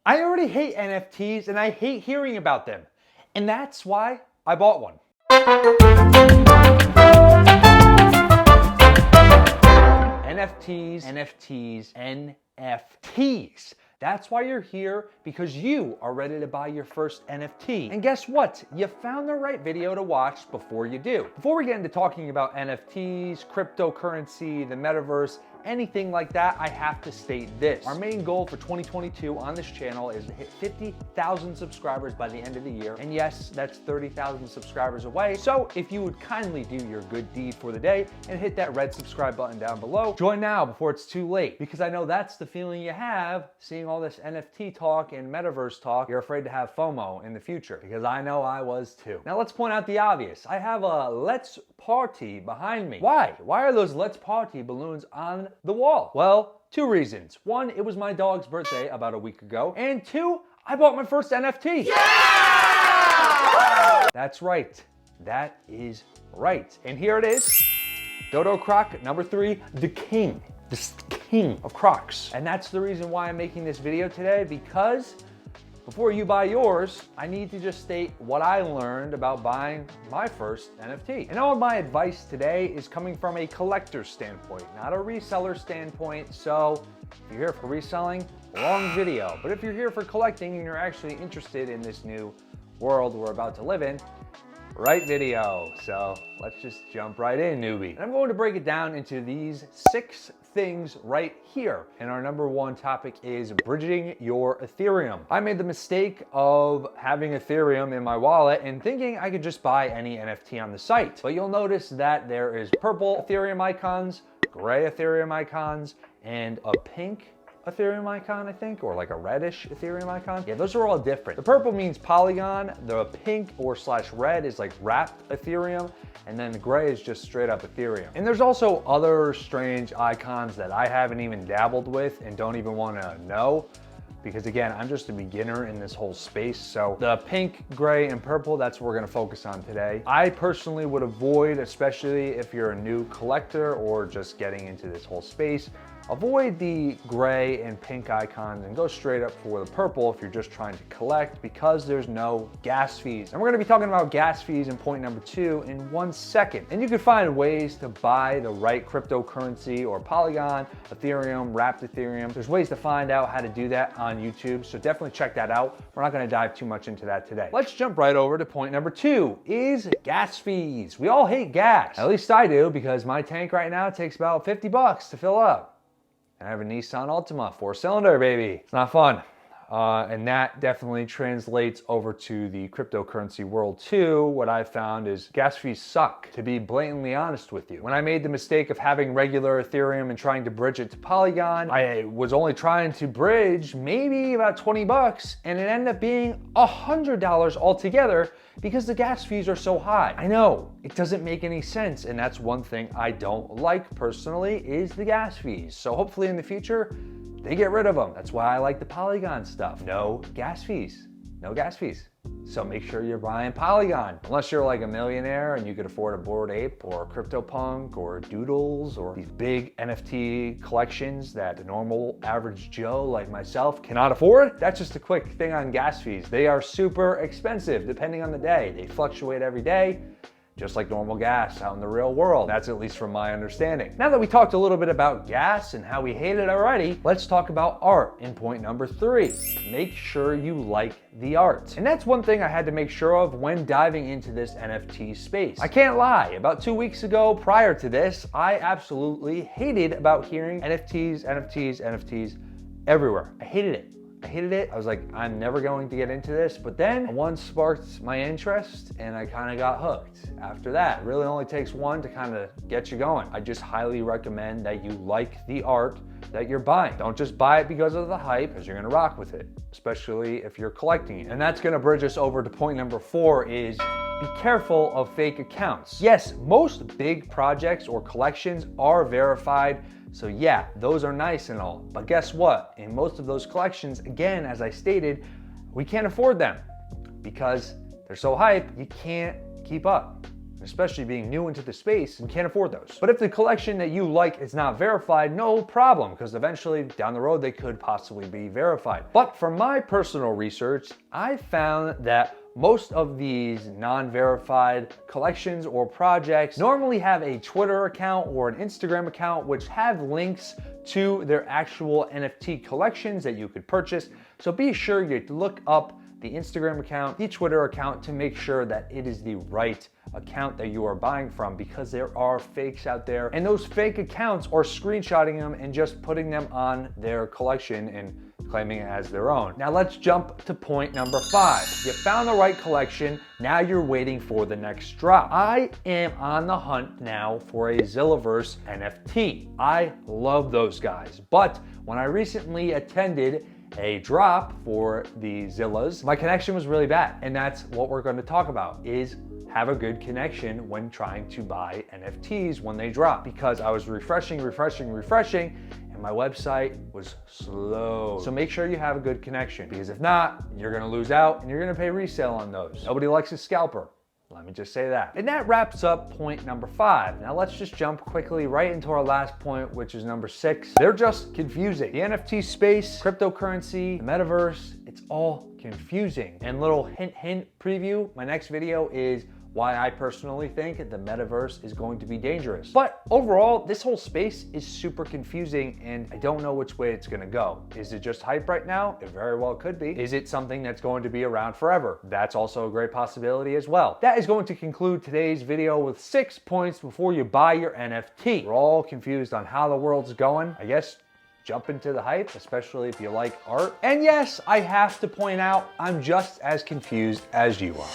I already hate NFTs and I hate hearing about them. And that's why I bought one. NFTs, NFTs. That's why you're here, because you are ready to buy your first NFT. And guess what? You found the right video to watch before you do. Before we get into talking about NFTs, cryptocurrency, the metaverse, anything like that, I have to state this. Our main goal for 2022 on this channel is to hit 50,000 subscribers by the end of the year. And yes, that's 30,000 subscribers away. So if you would kindly do your good deed for the day and hit that red subscribe button down below, join now before it's too late, because I know that's the feeling you have seeing all this NFT talk and metaverse talk. You're afraid to have FOMO in the future, because I know I was too. Now let's point out the obvious. I have a Let's Party behind me. Why? Why are those Let's Party balloons on the wall? Well, two reasons. One, it was my dog's birthday about a week ago. And two, I bought my first NFT. Yeah! That's right. That is right. And here it is. Dodo Croc number 3, the king. The king of Crocs. And that's the reason why I'm making this video today, because before you buy yours, I need to just state what I learned about buying my first NFT. And all of my advice today is coming from a collector's standpoint, not a reseller standpoint. So if you're here for reselling, wrong video. But if you're here for collecting and you're actually interested in this new world we're about to live in, right video. So let's just jump right in, newbie. And I'm going to break it down into these 6 things right here. And our number 1 topic is bridging your Ethereum. I made the mistake of having Ethereum in my wallet and thinking I could just buy any NFT on the site. But you'll notice that there is purple Ethereum icons, gray Ethereum icons, and a pink Ethereum icon, I think, or like a reddish Ethereum icon. Yeah, those are all different. The purple means Polygon, the pink or / red is like wrapped Ethereum, and then the gray is just straight up Ethereum. And there's also other strange icons that I haven't even dabbled with and don't even want to know, because again, I'm just a beginner in this whole space. So the pink, gray, and purple, that's what we're gonna focus on today. I personally would avoid, especially if you're a new collector or just getting into this whole space, avoid the gray and pink icons and go straight up for the purple if you're just trying to collect, because there's no gas fees. And we're gonna be talking about gas fees in point number 2 in 1 second. And you can find ways to buy the right cryptocurrency or Polygon, Ethereum, wrapped Ethereum. There's ways to find out how to do that on YouTube, so definitely check that out. We're not gonna dive too much into that today. Let's jump right over to point number 2 is gas fees. We all hate gas. At least I do, because my tank right now takes about 50 bucks to fill up. And I have a Nissan Altima, 4-cylinder, baby. It's not fun. And that definitely translates over to the cryptocurrency world too. What I found is gas fees suck, to be blatantly honest with you. When I made the mistake of having regular Ethereum and trying to bridge it to Polygon, I was only trying to bridge maybe about 20 bucks, and it ended up being $100 altogether, because the gas fees are so high. I know, it doesn't make any sense, and that's one thing I don't like personally, is the gas fees. So hopefully in the future, they get rid of them. That's why I like the Polygon stuff. No gas fees, no gas fees. So make sure you're buying Polygon. Unless you're like a millionaire and you could afford a Bored Ape or a CryptoPunk or Doodles or these big NFT collections that the normal average Joe like myself cannot afford. That's just a quick thing on gas fees. They are super expensive depending on the day. They fluctuate every day, just like normal gas out in the real world. That's at least from my understanding. Now that we talked a little bit about gas and how we hate it already, let's talk about art in point number 3. Make sure you like the art. And that's one thing I had to make sure of when diving into this NFT space. I can't lie, about 2 weeks ago, prior to this, I absolutely hated about hearing NFTs everywhere. I hated it. I was like, I'm never going to get into this. But then one sparked my interest and I kind of got hooked. After that, it really only takes one to kind of get you going. I just highly recommend that you like the art that you're buying. Don't just buy it because of the hype, because you're gonna rock with it, especially if you're collecting it. And that's gonna bridge us over to point number 4 is be careful of fake accounts. Yes, most big projects or collections are verified. So yeah, those are nice and all, but guess what? In most of those collections, again, as I stated, we can't afford them because they're so hype, you can't keep up. especially being new into the space and can't afford those. But if the collection that you like is not verified, no problem, because eventually down the road they could possibly be verified. But from my personal research, I found that most of these non-verified collections or projects normally have a Twitter account or an Instagram account which have links to their actual NFT collections that you could purchase. So be sure you look up the Instagram account, the Twitter account, to make sure that it is the right account that you are buying from, because there are fakes out there, and those fake accounts are screenshotting them and just putting them on their collection and claiming it as their own. Now let's jump to point number 5. You found the right collection, now you're waiting for the next drop. I am on the hunt now for a Zillaverse NFT. I love those guys, but when I recently attended a drop for the Zillas, my connection was really bad. And that's what we're going to talk about, is have a good connection when trying to buy NFTs when they drop, because I was refreshing, and my website was slow. So make sure you have a good connection, because if not, you're gonna lose out and you're gonna pay resale on those. Nobody likes a scalper. Let me just say that. And that wraps up point number 5. Now let's just jump quickly right into our last point, which is number 6. They're just confusing. The NFT space, cryptocurrency, the metaverse, it's all confusing. And little hint preview, my next video is why I personally think the metaverse is going to be dangerous. But overall, this whole space is super confusing and I don't know which way it's gonna go. Is it just hype right now? It very well could be. Is it something that's going to be around forever? That's also a great possibility as well. That is going to conclude today's video with 6 points before you buy your NFT. We're all confused on how the world's going. I guess jump into the hype, especially if you like art. And yes, I have to point out, I'm just as confused as you are.